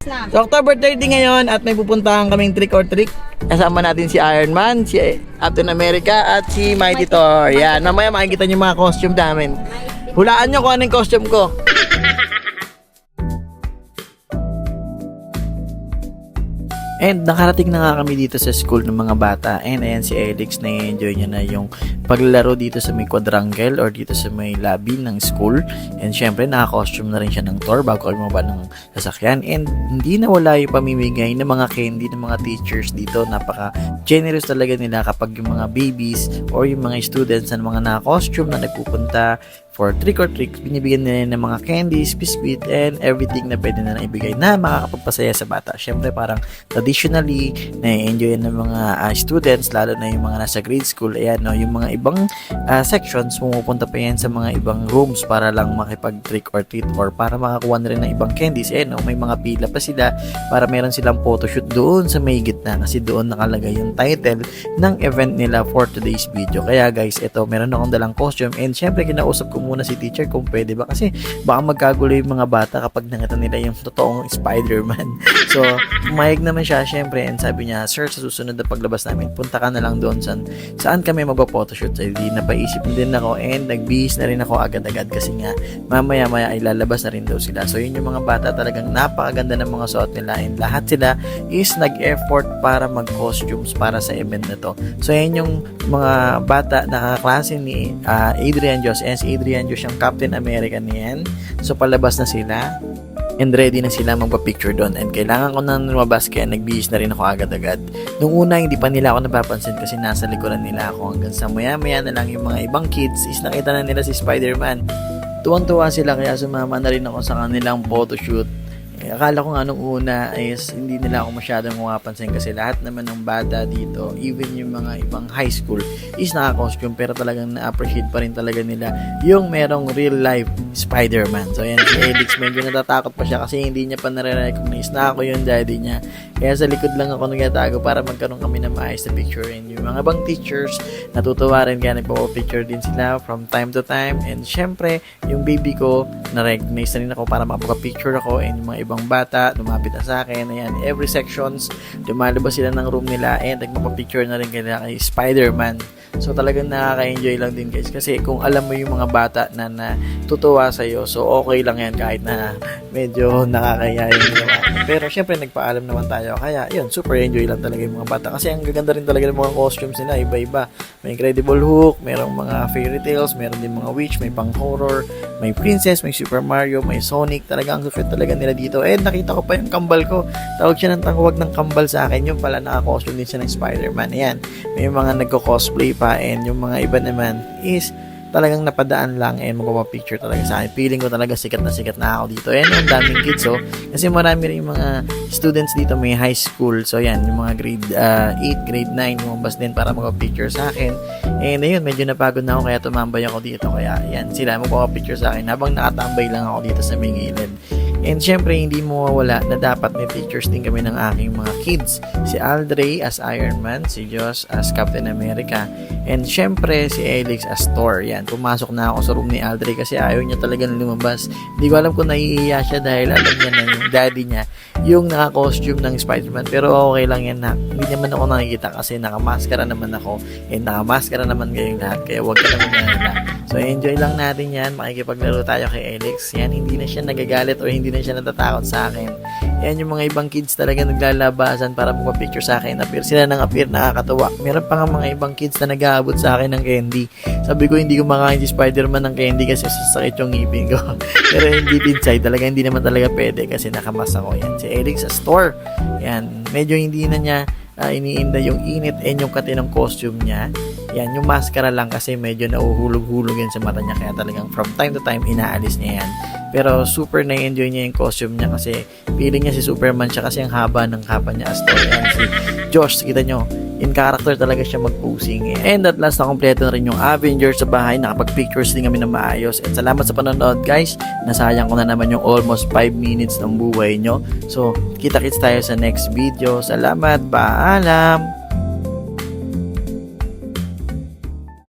So, October 30 ngayon at may pupuntahan kaming trick or treat. Kasama natin si Iron Man, si Captain America at si Mighty Thor. Yan, mamaya makikita niyo mga costume namin. Hulaan niyo kung anong costume ko. And nakarating na nga kami dito sa school ng mga bata. And ayan si Alex, na-enjoy niya na yung paglalaro dito sa may quadrangle or dito sa may lobby ng school. And syempre naka-costume na rin siya ng Thor bago kami mababa ng sasakyan. And hindi na wala yung pamimigay ng mga candy ng mga teachers dito. Napaka-generous talaga nila kapag yung mga babies or yung mga students na mga naka-costume na nagpupunta for trick or treat, binibigyan nila ng mga candies, biscuit, and everything na pwede na ibigay na makakapagpasaya sa bata. Syempre parang traditionally na-enjoy ng mga students, lalo na yung mga nasa grade school. Ayan, no, yung mga ibang sections, pumupunta pa yan sa mga ibang rooms para lang makipag trick or treat or para makakuha na rin ng ibang candies. Ayan, no, may mga pila pa sila para meron silang photoshoot doon sa may gitna kasi doon nakalagay yung title ng event nila for today's video. Kaya guys, ito, meron akong dalang costume and syempre kinausap ko muna si teacher kung pwede ba kasi baka magkagulo yung mga bata kapag nakita nila yung totoong Spider-Man. So, pumayag naman siya syempre and sabi niya, sir, sa susunod na paglabas namin, punta ka na lang doon saan kami magpa-photoshoot. So, hindi napaisip din ako and nagbihis na rin ako agad-agad kasi nga mamaya-maya ay lalabas na rin daw sila. So, yun yung mga bata talagang napakaganda ng mga suot nila and lahat sila is nag-effort para mag-costumes para sa event na to. So, yan yung mga bata na kaklase ni Adrian Diyos and si Adrian Diyos yung Captain America niyan. So, palabas na sila and ready na sila magpa-picture doon and kailangan ko na lumabas kaya nagbihis na rin ako agad-agad. Nung una hindi pa nila ako napapansin kasi nasa likuran nila ako hanggang sa maya-maya na lang yung mga ibang kids is nakita na nila si Spider-Man. Tuwang-tuwa sila kaya sumama na rin ako sa kanilang photoshoot. Akala ko nga nung una is hindi nila ako masyadong mapapansin kasi lahat naman ng bata dito, even yung mga ibang high school is naka-costume pero talagang na-appreciate pa rin talaga nila yung merong real life Spider-Man. So yan, si Alex medyo natatakot pa siya kasi hindi niya pa nare-recognize na ako yung daddy niya. Kaya sa likod lang ako nagtatago para magkaroon kami ng maayos na picture and yung mga ibang teachers natutuwa rin kaya nagpapapicture din sila from time to time and syempre yung baby ko na-recognize na rin ako para makapag-picture ako and yung mga ibang bata lumapit na sa akin. Ayan, every sections lumalabas sila ng room nila and nagpapapicture na rin kaya kay Spider-Man. So talagang nakaka-enjoy lang din guys kasi kung alam mo yung mga bata na natutuwa sa'yo so okay lang yan kahit na medyo nakakaya yung ginawa. Pero syempre nagpaalam naman tayo kaya yun, super enjoy lang talaga yung mga bata kasi ang gaganda rin talaga ng mga costumes nila, iba-iba. May Incredible Hulk, merong mga fairy tales, meron din mga witch, may pang horror, may princess, may Super Mario, may Sonic. Talagang ang cute talaga nila dito. And nakita ko pa yung kambal ko. Tawag siya ng tawag ng kambal sa akin. Yung pala naka-costume din siya ng Spider-Man. Ayan. May mga nagko-cosplay pa and yung mga iba naman is talagang napadaan lang and magpapapicture talaga sa akin. Feeling ko talaga sikat na ako dito. And ang daming kids kasi marami rin yung mga students dito may high school. So yan, yung mga grade 8, grade 9 lumabas din para magpapicture sa akin. And ayun, medyo napagod na ako kaya tumambay ako dito. Kaya yan, sila magpapapicture sa akin habang nakatambay lang ako dito sa may gilid. And syempre, hindi mo mawala na dapat may pictures din kami ng aking mga kids. Si Aldrey as Iron Man, si Josh as Captain America, and syempre si Alex as Thor. Yan, pumasok na ako sa room ni Aldrey kasi ayaw niya talagang lumabas. Hindi ko alam kung naiiya siya dahil alam niya na yung daddy niya yung naka-costume ng Spider-Man. Pero okay lang yan na. Hindi naman ako nakikita kasi nakamaskara naman ako and nakamaskara naman kayong lahat. Kaya huwag ka naman nalala. So enjoy lang natin yan. Makikipaglaro tayo kay Alex. Yan, hindi na siya nagagalit o hindi na siya natatakot sa akin. Yan yung mga ibang kids talaga naglalabasan para magpa-picture sa akin. Appear sila ng appear, nakakatawa. Meron pa nga mga ibang kids na nag-aabot sa akin ng candy. Sabi ko hindi ko makain si Spider-Man ng candy kasi sasakit yung ngipin ko. Pero hindi inside talaga, hindi naman talaga pwede kasi nakamas ako. Yan, si Alex sa store. Yan, medyo hindi na niya iniinda yung init and yung kati ng costume niya. Yan, yung maskara lang kasi medyo nauhulog-hulog yan sa mata niya kaya talagang from time to time inaalis niya yan. Pero super na-enjoy niya yung costume niya kasi feeling niya si Superman siya kasi ang haba ng kapa niya as Thor. Yan, si Josh, kita nyo, in character talaga siya mag-posing. And at last, nakompleto na rin yung Avengers sa bahay. Nakapag-pictures din kami na maayos. And salamat sa panonood guys. Nasayang ko na naman yung almost 5 minutes ng buhay nyo. So, kita-kits tayo sa next video. Salamat, paalam!